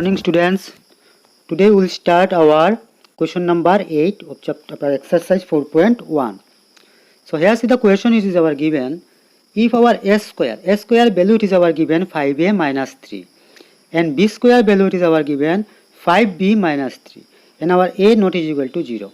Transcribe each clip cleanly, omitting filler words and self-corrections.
morning students. Today we will start our question number 8 of chapter exercise 4.1. So here see the question is our given. If our s square value it is our given 5a minus 3 and b square value it is our given 5b minus 3 and our a not is equal to 0.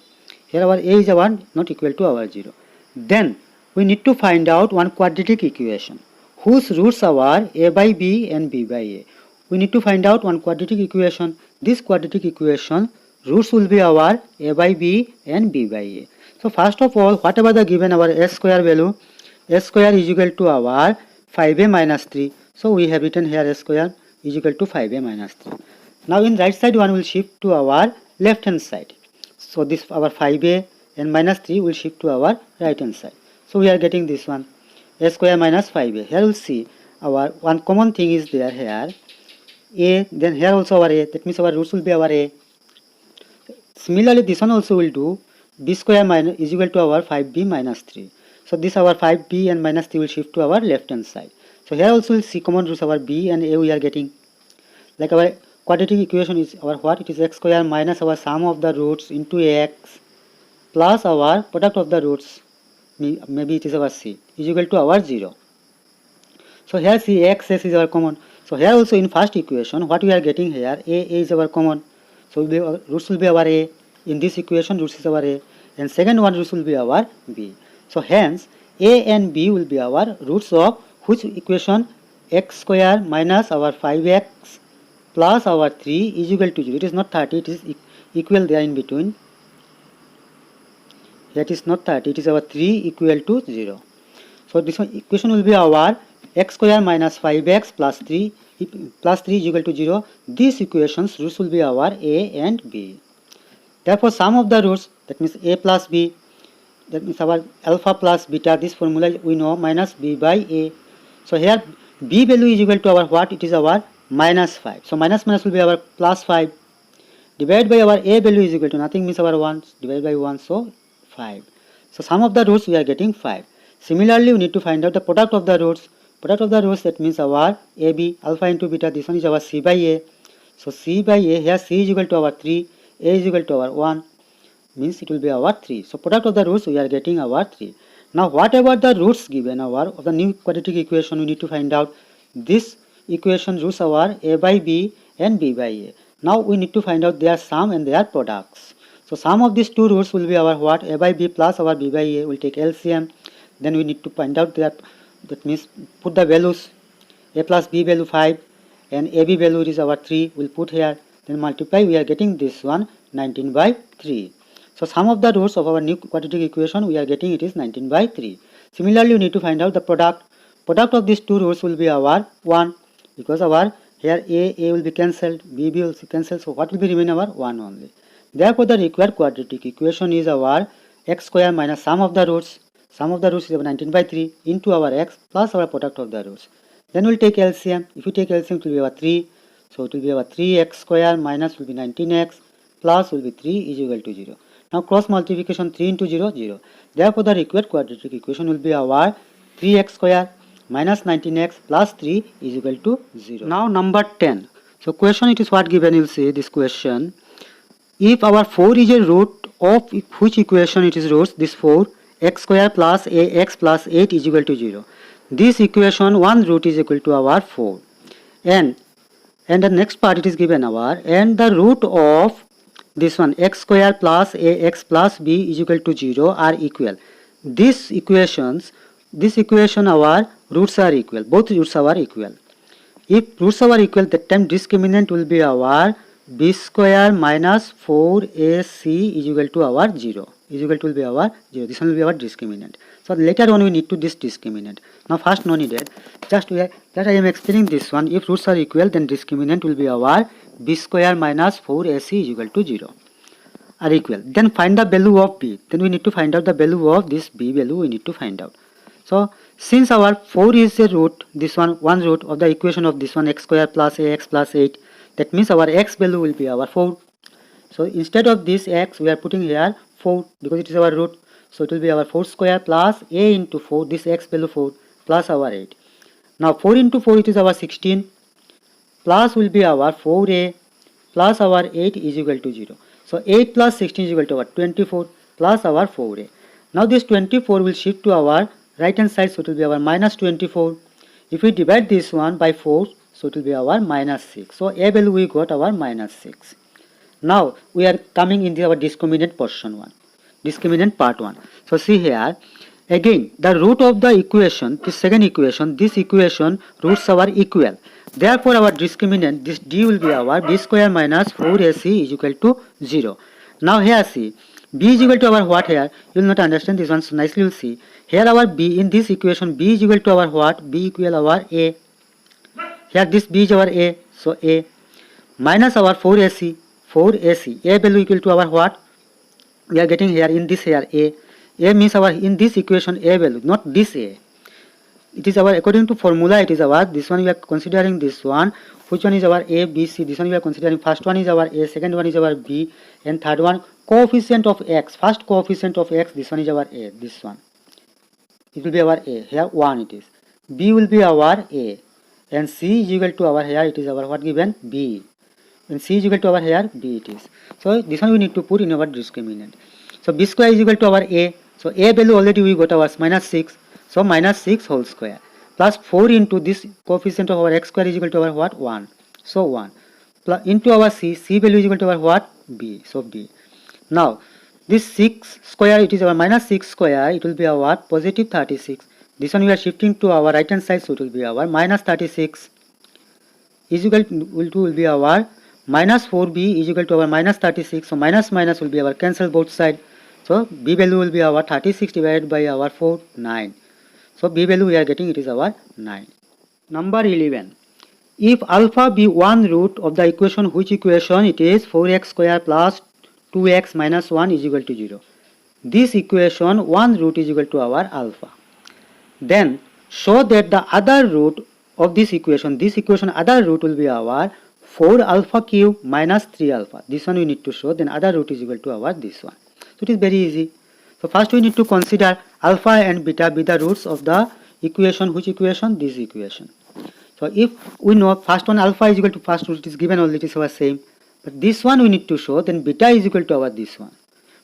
Here our a is our not equal to our 0. Then we need to find out one quadratic equation whose roots are a by b and b by a. We need to find out one quadratic equation. This quadratic equation roots will be our a by b and b by a. So first of all, whatever the given our s square value, s square is equal to our 5a minus 3. So we have written here s square is equal to 5a minus 3. Now in right side one will shift to our left hand side. So this our 5a and minus 3 will shift to our right hand side. So we are getting this one a square minus 5a. Here we'll see our one common thing is there here a, then here also our a, that means our roots will be our a. Similarly this one also will do b square minus is equal to our 5b minus 3. So this our 5b and minus 3 will shift to our left hand side. So here also we'll see common roots our b and a we are getting. Like our quadratic equation is our what? It is x square minus our sum of the roots into x plus our product of the roots, maybe it is our c, is equal to our 0. So here see x is our common. So here also in first equation what we are getting here a is our common. So roots will be our a. In this equation roots is our a and second one roots will be our b. So hence a and b will be our roots of which equation? X square minus our 5x plus our 3 is equal to 0. It is not 30, it is equal there in between. That is not 30, it is our 3 equal to 0. So this one equation will be our x square minus 5x plus 3 is equal to 0. These equations roots will be our a and b. Therefore sum of the roots, that means a plus b, that means our alpha plus beta, this formula we know, minus b by a. So here b value is equal to our what? It is our minus 5. So minus will be our plus 5 divided by our a value is equal to nothing, means our 1 divided by 1, so 5. So sum of the roots we are getting 5. Similarly we need to find out the product of the roots. Product of the roots, that means our ab, alpha into beta, this one is our c by a. So c by a, here c is equal to our 3, a is equal to our 1, means it will be our 3. So product of the roots we are getting our 3. Now whatever the roots given our of the new quadratic equation, we need to find out this equation roots our a by b and b by a. Now we need to find out their sum and their products. So sum of these two roots will be our what? A by b plus our b by a. Will take LCM. Then we need to find out their, that means put the values, a plus b value 5 and ab value is our 3, will put here, then multiply, we are getting this one 19 by 3. So sum of the roots of our new quadratic equation we are getting it is 19 by 3. Similarly we need to find out the product. Product of these two roots will be our 1, because our here a will be cancelled, b will be cancelled, so what will be remain our 1 only. Therefore the required quadratic equation is our x square minus sum of the roots. Sum of the roots is our 19 by 3 into our x plus our product of the roots. Then we will take LCM. If you take LCM, it will be our 3. So it will be our 3x square minus will be 19x plus will be 3 is equal to 0. Now cross multiplication 3 into 0, 0. Therefore the required quadratic equation will be our 3x square minus 19x plus 3 is equal to 0. Now number 10. So question it is what given, you will see this question. If our 4 is a root of which equation it is roots, this 4, x square plus ax plus 8 is equal to 0. This equation one root is equal to our 4. And the next part it is given our, and the root of this one x square plus ax plus b is equal to 0 are equal. This equation our roots are equal. Both roots are equal. If roots are equal, that time discriminant will be our b square minus 4ac is equal to our 0. Is equal to will be our 0. This one will be our discriminant. So later on we need to this discriminant. Now first no needed. Just that I am explaining this one. If roots are equal, then discriminant will be our b square minus 4ac is equal to 0. Are equal. Then find the value of b. Then we need to find out the value of this b value we need to find out. So since our 4 is a root, this one root of the equation of this one x square plus ax plus 8, that means our x value will be our 4. So instead of this x we are putting here 4 because it is our root. So it will be our 4 square plus a into 4, this x value 4 plus our 8. Now 4 into 4 it is our 16 plus will be our 4a plus our 8 is equal to 0. So 8 plus 16 is equal to our 24 plus our 4a. Now this 24 will shift to our right hand side, so it will be our minus 24. If we divide this one by 4, so it will be our minus 6. So a value we got our minus 6. Now we are coming into our discriminant portion 1. Discriminant part 1. So see here, again the root of the equation, this second equation, this equation roots are equal. Therefore our discriminant, this d will be our b square minus 4ac is equal to 0. Now here see, b is equal to our what here? You will not understand this one, so nicely you will see. Here our b, in this equation b is equal to our what? B equal our a. Here this b is our a, so a minus our 4ac. 4ac, a value equal to our what? We are getting here in this here a. A means our in this equation a value, not this a. It is our according to formula. It is our this one we are considering this one. Which one is our a, b, c? This one we are considering. First one is our a, second one is our b, and third one coefficient of x. First coefficient of x. This one is our a. This one. It will be our a. Here 1 it is. B will be our a, and c is equal to our here. It is our what given? B. And c is equal to our here b it is. So this one we need to put in our discriminant. So b square is equal to our a. So a value already we got our minus 6. So minus 6 whole square plus 4 into this coefficient of our x square is equal to our what? 1. So 1 plus into our c. C value is equal to our what? B. So b. Now this 6 square, it is our minus 6 square. It will be our positive 36. This one we are shifting to our right hand side, so it will be our minus 36 is equal to will be our minus 4b is equal to our minus 36. So minus minus will be our cancel both side. So b value will be our 36 divided by our 4, 9. So b value we are getting, it is our 9. Number 11. If alpha be one root of the equation, which equation it is? 4x square plus 2x minus 1 is equal to 0. This equation one root is equal to our alpha. Then show that the other root of this equation other root will be our 4 alpha cube minus 3 alpha. This one we need to show, then other root is equal to our this one. So it is very easy. So first we need to consider alpha and beta be the roots of the equation. Which equation? This equation. So if we know first one alpha is equal to first root, it is given only, it is our same. But this one we need to show, then beta is equal to our this one.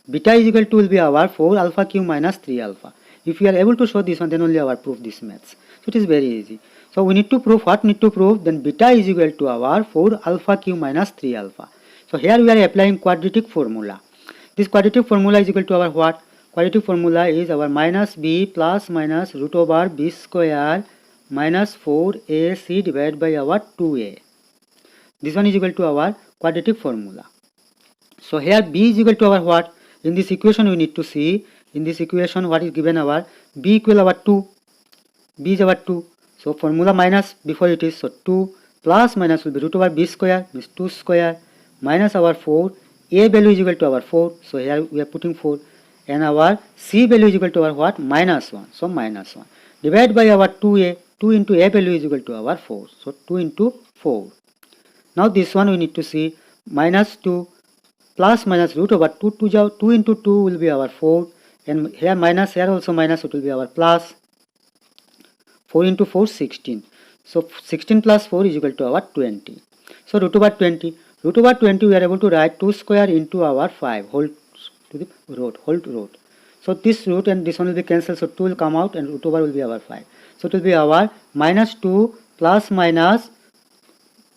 Beta is equal to will be our 4 alpha cube minus 3 alpha. If we are able to show this one, then only our proof this maths. So it is very easy. So we need to prove what need to prove? Then beta is equal to our 4 alpha cube minus 3 alpha. So here we are applying quadratic formula. This quadratic formula is equal to our what? Quadratic formula is our minus b plus minus root over b square minus 4ac divided by our 2a. This one is equal to our quadratic formula. So here b is equal to our what? In this equation we need to see, in this equation what is given our b equal our 2. B is our 2. So formula minus before it is, so 2 plus minus will be root over b square means 2 square minus our 4. A value is equal to our 4. So here we are putting 4. And our c value is equal to our what? Minus 1. So minus 1. Divided by our 2a. 2 into a value is equal to our 4. So 2 into 4. Now this one we need to see minus 2 plus minus root over 2 into 2 will be our 4. And here minus, here also minus, it will be our plus. 4 into 4, 16. So 16 plus 4 is equal to our 20. So root over 20. Root over 20 we are able to write 2 square into our 5 whole to the root. So this root and this one will be cancelled. So 2 will come out and root over will be our 5. So it will be our minus 2 plus minus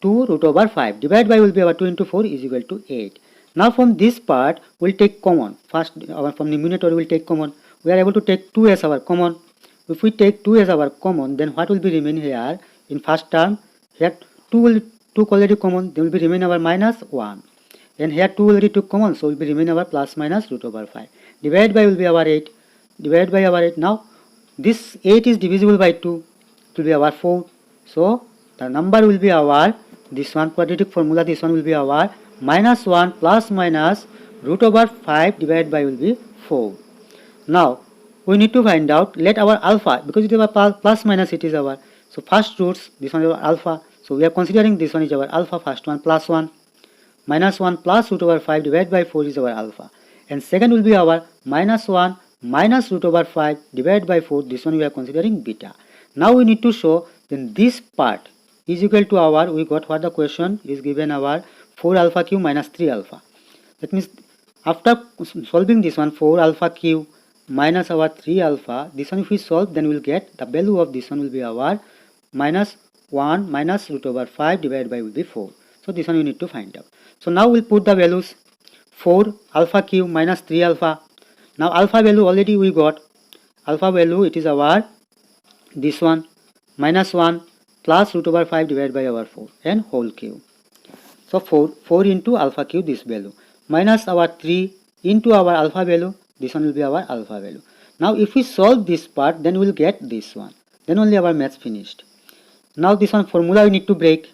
2 root over 5. Divided by will be our 2 into 4 is equal to 8. Now from this part we will take common. First from the numerator we will take common. We are able to take 2 as our common. If we take 2 as our common, then what will be remain here in first term? Here 2 already common, then will be remain our minus 1. And here 2 already took common, so will be remain our plus minus root over 5. Divided by will be our 8. Divided by our 8. Now this 8 is divisible by 2. It will be our 4. So the number will be our this one quadratic formula. This one will be our minus 1 plus minus root over 5 divided by will be 4. Now we need to find out, let our alpha, because it is our plus minus, it is our, so first roots, this one is our alpha, so we are considering this one is our alpha. First one plus 1 minus 1 plus root over 5 divided by 4 is our alpha, and second will be our minus 1 minus root over 5 divided by 4, this one we are considering beta. Now we need to show then this part is equal to our, we got what the question is given our 4 alpha cube minus 3 alpha. That means after solving this one, 4 alpha cube minus our 3 alpha, this one if we solve, then we will get the value of this one will be our minus 1 minus root over 5 divided by will be 4. So this one we need to find out. So now we'll put the values 4 alpha cube minus 3 alpha. Now alpha value already we got. Alpha value it is our this one minus 1 plus root over 5 divided by our 4 and whole cube. So 4 into alpha cube this value minus our 3 into our alpha value, this one will be our alpha value. Now if we solve this part, then we will get this one. Then only our maths finished. Now this one formula we need to break.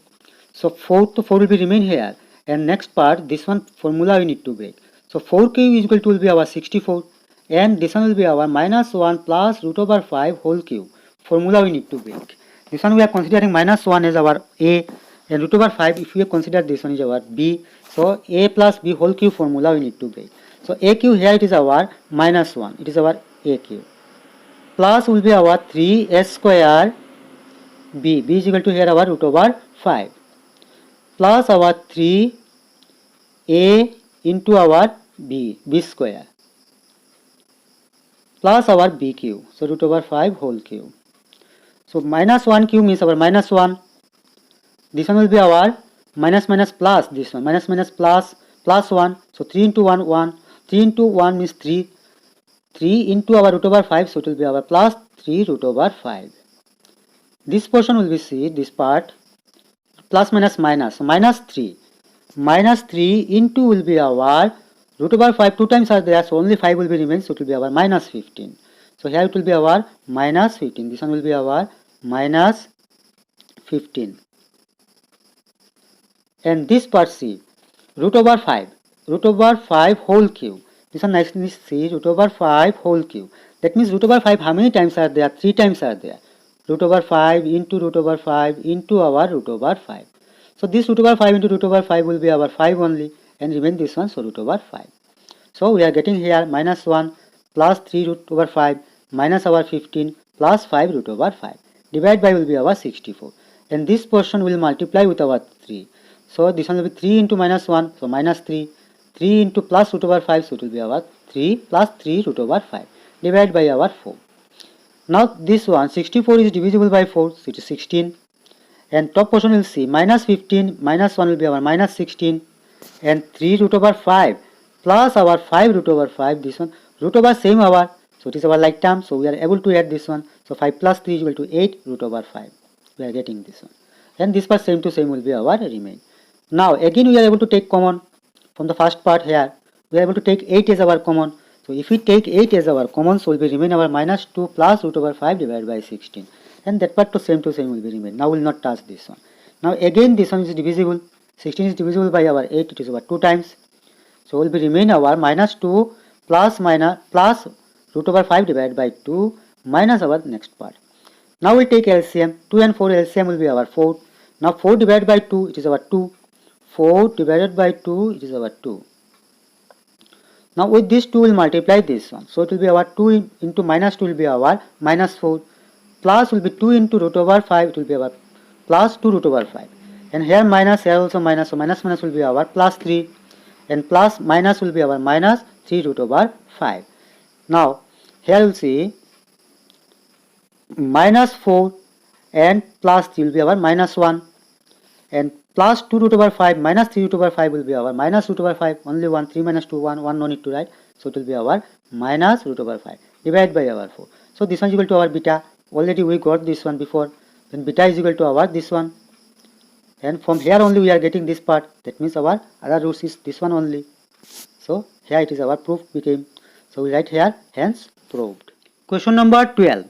So 4 to 4 will be remain here, and next part this one formula we need to break. So 4 cube is equal to will be our 64, and this one will be our minus 1 plus root over 5 whole cube. Formula we need to break. This one we are considering minus 1 as our A, and root over 5 if we consider this one is our B. So A plus B whole cube formula we need to break. So A cube here it is our minus 1, it is our A cube, plus will be our 3 S square B, B is equal to here our root over 5, plus our 3 A into our B, B square, plus our B cube, so root over 5 whole cube. So minus 1 cube means our minus 1, this one will be our minus minus plus, this one minus minus plus plus 1, so 3 into 1 1, 3 into 1 means 3, 3 into our root over 5, so it will be our plus 3 root over 5. This portion will be C, this part plus minus minus, so minus 3 into will be our root over 5, 2 times are there, so only 5 will be remain, so it will be our minus 15. So here it will be our minus 15, this one will be our minus 15. And this part C, root over 5 whole cube, this one nicely C, root over 5 whole cube. That means root over 5 how many times are there? 3 times are there. Root over 5 into root over 5 into our root over 5. So this root over 5 into root over 5 will be our 5 only, and remain this one, so root over 5. So we are getting here minus 1 plus 3 root over 5 minus our 15 plus 5 root over 5. Divide by will be our 64. And this portion will multiply with our 3. So this one will be 3 into minus 1, so minus 3. 3 into plus root over 5, so it will be our 3 plus 3 root over 5. Divide by our 4. Now this one 64 is divisible by 4, so it is 16. And top portion will see minus 15 minus 1 will be our minus 16. And 3 root over 5 plus our 5 root over 5, this one root over same our, so it is our like term, so we are able to add this one. So 5 plus 3 is equal to 8 root over 5. We are getting this one. And this part same to same will be our remain. Now again we are able to take common from the first part here. We are able to take 8 as our common. So if we take 8 as our common, so will be remain our minus 2 plus root over 5 divided by 16. And that part to same will be remain. Now we will not touch this one. Now again this one is divisible. 16 is divisible by our 8, it is our 2 times. So will be remain our minus 2 plus root over 5 divided by 2 minus our next part. Now we take LCM. 2 and 4 LCM will be our 4. Now 4 divided by 2, it is our 2. 4 divided by 2, it is our 2. Now with this 2 will multiply this one. So it will be our 2 into minus 2 will be our minus 4. Plus will be 2 into root over 5, it will be our plus 2 root over 5. And here minus, here also minus, so minus minus will be our plus 3. And plus minus will be our minus 3 root over 5. Now here you will see minus 4 and plus 3 will be our minus 1. And plus 2 root over 5 minus 3 root over 5 will be our minus root over 5. Only 1, 3 minus 2, 1, 1 no need to write. So it will be our minus root over 5. Divide by our 4. So this one is equal to our beta. Already we got this one before. Then beta is equal to our this one. And from here only we are getting this part. That means our other roots is this one only. So here it is our proof became. So we write here hence proved. Question number 12.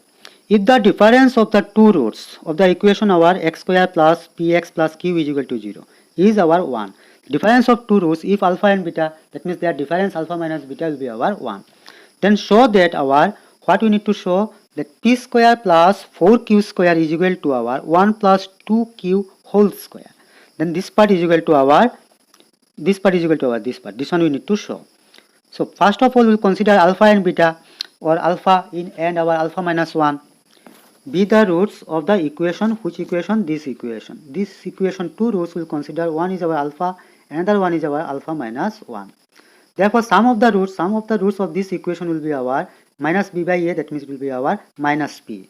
If the difference of the two roots of the equation our x square plus px plus q is equal to 0 is our 1. Difference of two roots if alpha and beta, that means their difference alpha minus beta will be our 1. Then show that our, what we need to show, that p square plus 4q square is equal to our 1 plus 2q whole square. Then this part is equal to our, this part is equal to our this part. This one we need to show. So first of all we will consider alpha and beta, or alpha in and our alpha minus 1 be the roots of the equation. Which equation? This equation. This equation two roots will consider. One is our alpha another one is our alpha minus 1. Therefore, sum of the roots of this equation will be our minus b by a, that means it will be our minus p.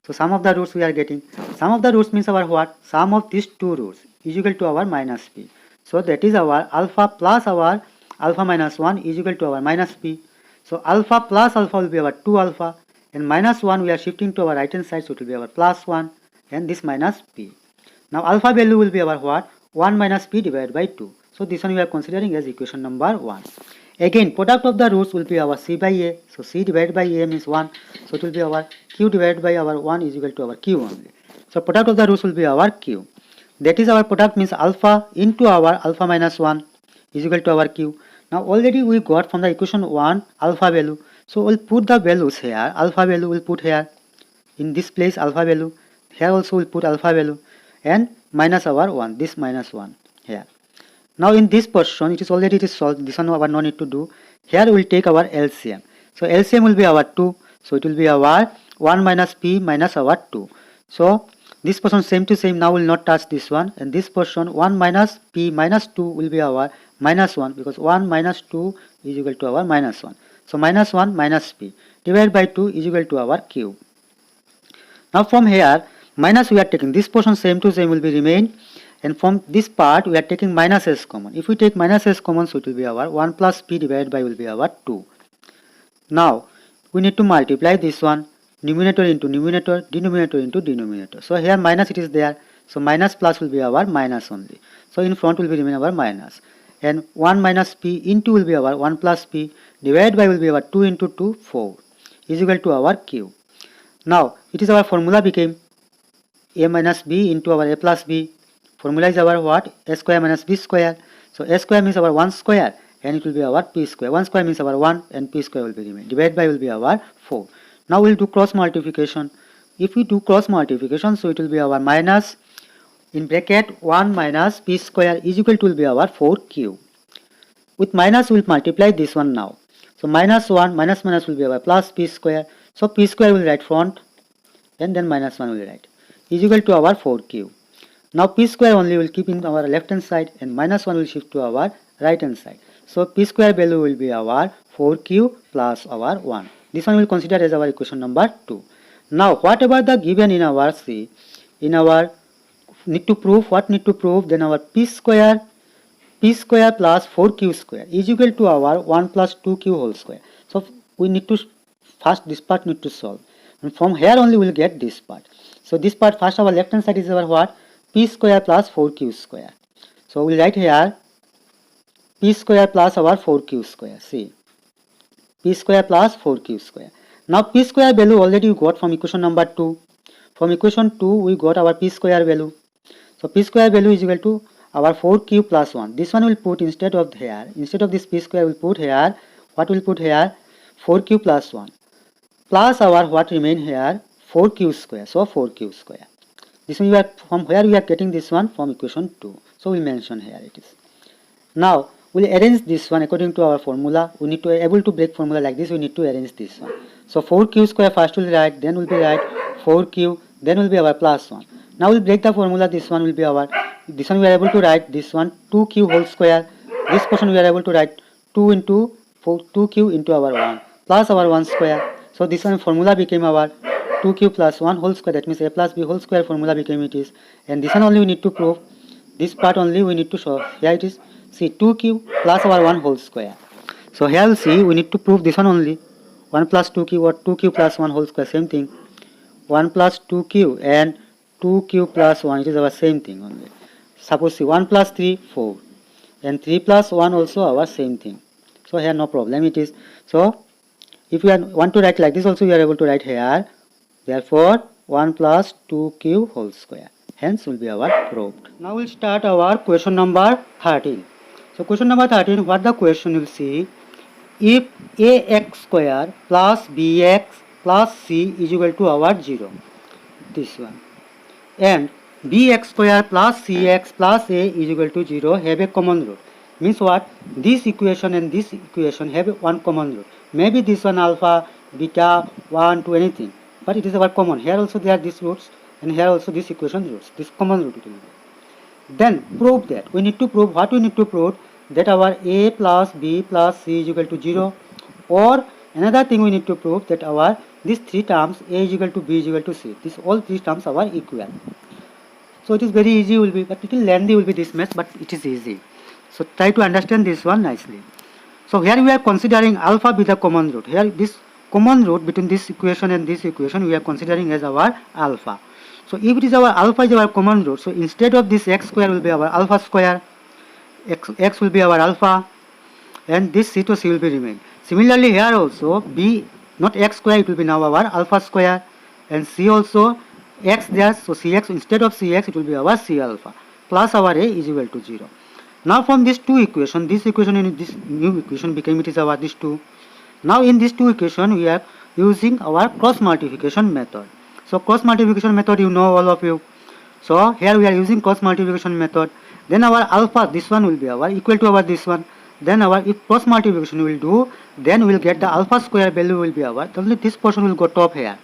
So sum of the roots we are getting. Sum of the roots means our what? Sum of these two roots is equal to our minus p. So that is our alpha plus our alpha minus 1 is equal to our minus p. So alpha plus alpha will be our 2 alpha, and minus 1 we are shifting to our right hand side, so it will be our plus 1, and this minus p. Now alpha value will be our what? 1 minus p divided by 2. So this one we are considering as equation number 1. Again, product of the roots will be our c by a. So c divided by a means 1. So it will be our q divided by our 1 is equal to our q only. So product of the roots will be our q. That is our product means alpha into our alpha minus 1 is equal to our q. Now already we got from the equation 1 alpha value. So we'll put the values here. Alpha value we'll put here. In this place alpha value. Here also we'll put alpha value. And minus our 1. This minus 1 here. Now in this portion it is solved. This one our no need to do. Here we will take our LCM. So LCM will be our 2. So it will be our 1 minus p minus our 2. So this portion same to same. Now we will not touch this one. And this portion 1 minus p minus 2 will be our minus 1, because 1 minus 2 is equal to our minus 1. So minus 1 minus p divided by 2 is equal to our q. Now from here minus we are taking. This portion same to same will be remain. And from this part we are taking minus s common. If we take minus s common, so it will be our 1 plus p divided by will be our 2. Now we need to multiply this one, numerator into numerator, denominator into denominator. So here minus it is there. So minus plus will be our minus only. So in front will be remain our minus. And 1 minus p into will be our 1 plus p divided by will be our 2 into 2, 4 is equal to our q. Now it is our formula became a minus b into our a plus b. Formula is our what? A square minus b square. So a square means our 1 square and it will be our p square. 1 square means our 1 and p square will be remain. Divided by will be our 4. Now we will do cross multiplication. If we do cross multiplication, so it will be our minus in bracket 1 minus p square is equal to will be our 4q. With minus we will multiply this one now. So minus 1 minus minus will be our plus p square. So p square will write front and then minus 1 will write is equal to our 4q. Now p square only will keep in our left hand side and minus 1 will shift to our right hand side. So p square value will be our 4q plus our 1. This one will consider as our equation number 2. Now whatever the given in our C, in our need to prove, what need to prove, then our p square plus 4q square is equal to our 1 plus 2q whole square. So we need to first this part need to solve. And from here only we will get this part. So this part first our left hand side is our what? P square plus 4q square. So we will write here p square plus our 4q square. See, p square plus 4q square. Now p square value already we got from equation number 2. From equation 2 we got our p square value. So p square value is equal to our 4q plus 1. This one will put instead of here. Instead of this p square we will put here. What will put here? 4q plus 1. Plus our what remain here? 4q square. So 4q square. This one we are from where we are getting this one from equation 2. So we mention here it is. Now we will arrange this one according to our formula. We need to able to break formula like this. We need to arrange this one. So 4q square first will write, then will be write 4q, then will be our plus 1. Now we will break the formula. This one will be our, this one we are able to write this one 2q whole square. This portion we are able to write 2 into 2q into our 1 plus our 1 square. So this one formula became our 2q plus 1 whole square, that means a plus b whole square formula became it is. And this one only we need to prove. This part only we need to show. Here it is. See, 2q plus our 1 whole square. So here we'll see we need to prove this one only. 1 plus 2q or 2q plus 1 whole square, same thing. 1 plus 2q and 2q plus 1, it is our same thing only. Suppose see 1 plus 3, 4. And 3 plus 1 also our same thing. So here no problem it is. So if we want to write like this also we are able to write here. Therefore 1 plus 2q whole square. Hence will be our proved. Now we'll start our question number 13. So question number 13, what the question will see? If ax square plus bx plus c is equal to our 0. This one. And bx square plus cx plus a is equal to 0 have a common root. Means what? This equation and this equation have one common root. Maybe this one alpha, beta, 1 to anything. But it is our common. Here also there are these roots and here also this equation roots. This common root it will be. Then prove that. We need to prove what we need to prove, that our a plus b plus c is equal to 0, or another thing we need to prove, that our these three terms a is equal to b is equal to c, this all three terms are equal. So it is very easy will be, but little lengthy will be this much, but it is easy. So try to understand this one nicely. So here we are considering alpha be the common root. Here this common root between this equation and this equation we are considering as our alpha. So if it is our alpha is our common root, so instead of this x square will be our alpha square, x will be our alpha, and this c to c will be remain. Similarly here also b, not x square, it will be now our alpha square, and c also x there, so cx, instead of cx it will be our c alpha, plus our a is equal to 0. Now from these two equation, this equation and this new equation became, it is our this two. Now in these two equation we are using our cross multiplication method. So cross multiplication method you know all of you. So here we are using cross multiplication method. Then our alpha, this one will be our equal to our this one. Then our, if cross multiplication will do, then we will get the alpha square value will be our, only this portion will go top here.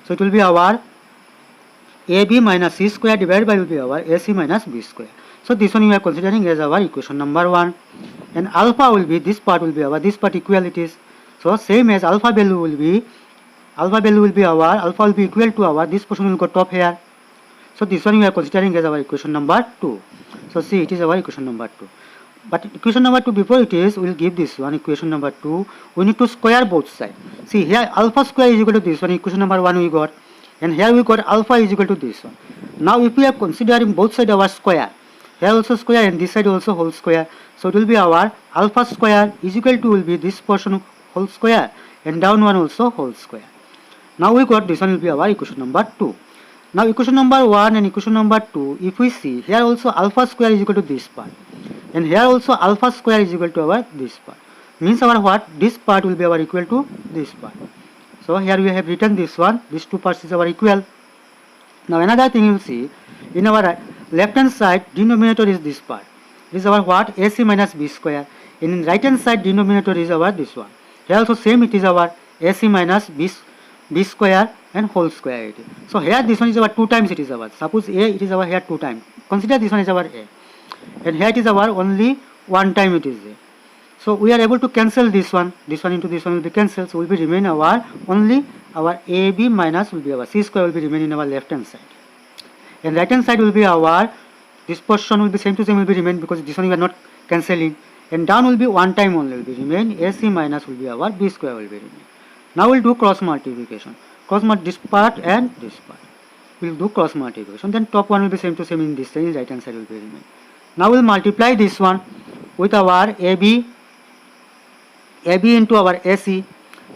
So it will be our ab minus c square divided by will be our ac minus b square. So this one we are considering as our equation number 1, and alpha will be, this part will be our, this part equalities. So same as alpha value will be our, alpha will be equal to our, this portion will go top here. So this one we are considering as our equation number 2. So see, it is our equation number 2. But equation number 2, before it is, we will give this one, equation number 2, we need to square both sides. See here alpha square is equal to this one, equation number 1 we got, and here we got alpha is equal to this one. Now if we are considering both sides our square, here also square and this side also whole square, so it will be our alpha square is equal to will be this portion whole square, and down one also whole square. Now we got this one will be our equation number 2. Now equation number 1 and equation number 2, if we see, here also alpha square is equal to this part, and here also alpha square is equal to our this part, means our what, this part will be our equal to this part. So here we have written this one, these two parts is our equal. Now another thing you will see, in our left hand side denominator is this part, this is our what, ac minus b square, and in right hand side denominator is our this one. Here also same, it is our ac minus b square and whole square it is. So here this one is our 2 times, it is our, suppose a, it is our here 2 times, consider this one is our a, and here it is our only 1 time it is a. So we are able to cancel this one into this one will be cancelled, so will be remain our only our ab minus will be our c square will be remain in our left hand side, and right hand side will be our, this portion will be same to same will be remain, because this one we are not cancelling, and down will be 1 time only will be remain, ac minus will be our b square will be remain. Now we'll do cross multiplication, this part and this part, we'll do cross multiplication, then top one will be same to same in this side, right hand side will be remain. Now we'll multiply this one with our ab into our ac,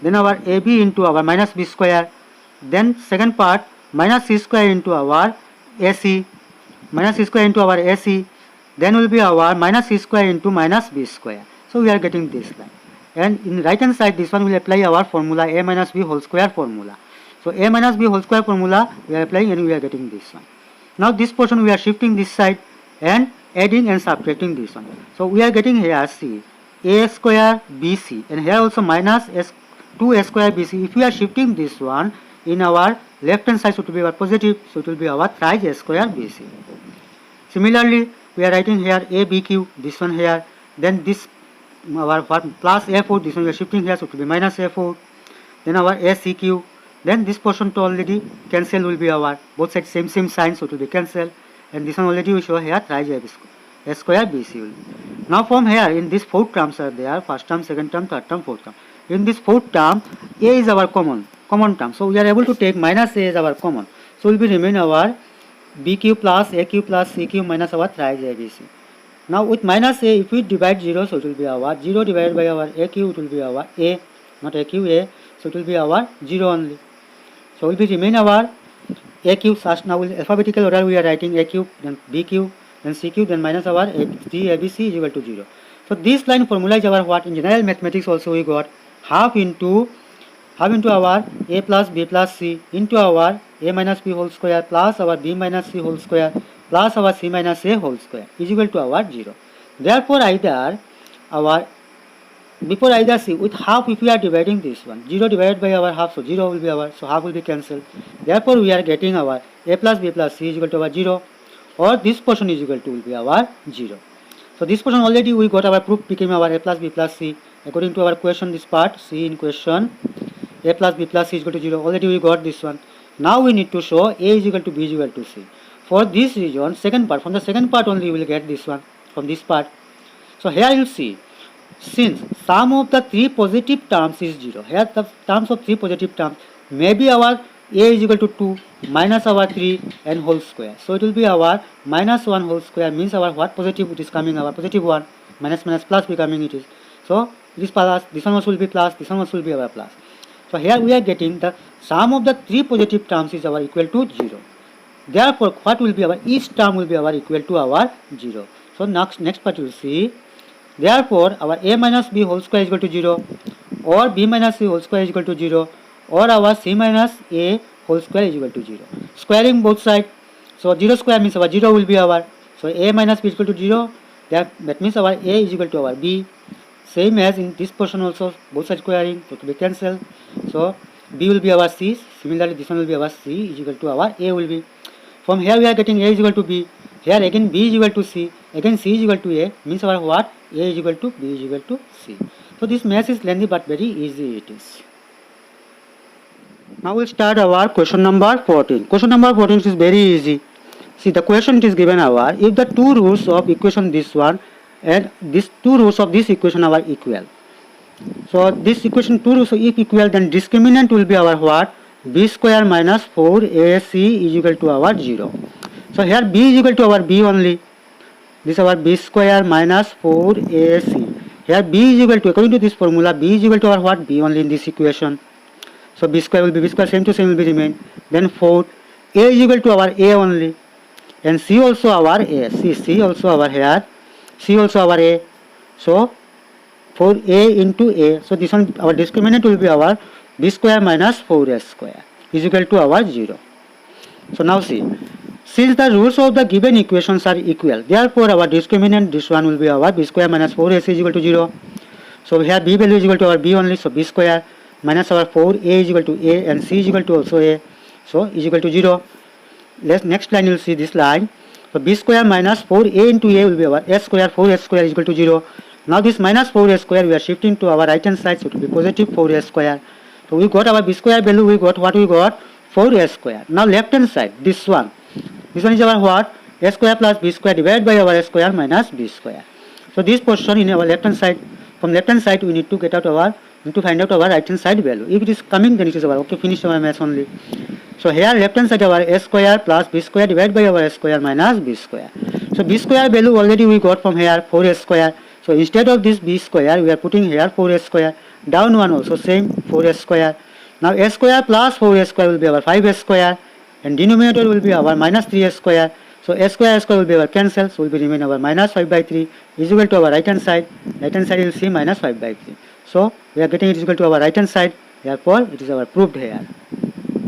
then our ab into our minus b square, then second part minus c square into our ac, minus c square into our ac, then will be our minus c square into minus b square. So we are getting this line, and in right hand side this one will apply our formula a minus b whole square formula. So a minus b whole square formula we are applying, and we are getting this one. Now this portion we are shifting this side and adding and subtracting this one. So we are getting here c a square bc, and here also minus 2a square bc. If we are shifting this one in our left hand side, so it will be our positive, so it will be our thrice a square bc. Similarly we are writing here a bq, this one here, then this our plus a4, this one we are shifting here, so it will be minus a4, then our a cq, then this portion to already cancel will be our, both sides same sign, so it will be cancel, and this one already we show here thrice a square bc will be. Now from here in this 4 terms are there, first term, second term, third term, fourth term. In this 4th term a is our common term, so we are able to take minus a as our common, so will be remain our bq plus aq plus cq minus our thrice abc. Now with minus a, if we divide 0, so it will be our 0 divided by our aq, it will be our a, not aq a, so it will be our 0 only. So will be remain our aq, first now with alphabetical order we are writing aq, then bq, then cq, then minus our abc is equal to 0. So this line formula is our what, in general mathematics also we got half into our a plus b plus c into our a minus b whole square plus our b minus c whole square plus our c minus a whole square is equal to our 0. Therefore before either c, with half if we are dividing this one, 0 divided by our half, so 0 will be our, so half will be cancelled. Therefore we are getting our a plus b plus c is equal to our 0. or this portion is equal to will be our 0. So this portion already we got our proof became our a plus b plus c. According to our question, this part c in question, a plus b plus c is equal to 0. Already we got this one. Now we need to show a is equal to b is equal to c. For this region, second part, from the second part only we will get this one, from this part. So here you see, since sum of the three positive terms is 0, here the terms of three positive terms, maybe our a is equal to 2 minus our 3 and whole square. So it will be our minus 1 whole square, means our what positive it is coming, our positive 1, minus minus plus becoming it is. So this plus, this one also will be plus, this one also will be our plus. So here we are getting the sum of the three positive terms is our equal to 0. Therefore what will be our, each term will be our equal to our 0. So next part you will see, therefore our a minus b whole square is equal to 0, or b minus c whole square is equal to 0, or our c minus a whole square is equal to 0. Squaring both sides, so 0 square means our 0 will be our, so a minus b is equal to 0, that means our a is equal to our b. Same as in this portion also, both sides squaring, so to be cancelled. So b will be our c, similarly this one will be our c is equal to our a will be. From here we are getting a is equal to b, here again b is equal to c, again c is equal to a, means our what, a is equal to b is equal to c. So this math is lengthy but very easy it is. Now we'll start our question number 14. Question number 14 is very easy. See, the question it is given our, if the two roots of equation this one and these two roots of this equation are equal. So this equation two roots if equal, then discriminant will be our what, b square minus 4ac is equal to our 0. So here b is equal to our b only. This is our b square minus 4ac. Here b is equal to, according to this formula, b is equal to our what, b only in this equation. So b square will be b square, same to same will be remain. Then 4, a is equal to our a only, and c also our a. C also our here, c also our a. So 4a into a. So this one our discriminant will be our b square minus 4s square is equal to our 0. So now see, since the roots of the given equations are equal, therefore our discriminant this one will be our b square minus 4ac is equal to 0. So here b value is equal to our b only, so b square minus our 4a is equal to a and c is equal to also a, so is equal to 0. Next line you will see this line, so b square minus 4a into a will be our s square, 4s square is equal to 0. Now this minus 4s square we are shifting to our right hand side, so it will be positive 4s square. So we got our b square value, we got what we got, 4s square. Now left hand side, this one is our what, s square plus b square divided by our s square minus b square. So this portion in our left hand side, from left hand side we need to get out our, need to find out our right hand side value. If it is coming, then it is our, okay, finish our math only. So here left hand side our s square plus b square divided by our s square minus b square. So b square value already we got from here 4s square. So instead of this b square we are putting here 4s square. Down one also same 4s square. Now s square plus 4s square will be our 5s square, and denominator will be our minus 3s square. So s square will be our cancel, so will be remain our minus 5 by 3 is equal to our right hand side. Right hand side will see minus 5 by 3. So we are getting it is equal to our right hand side, therefore it is our proved here.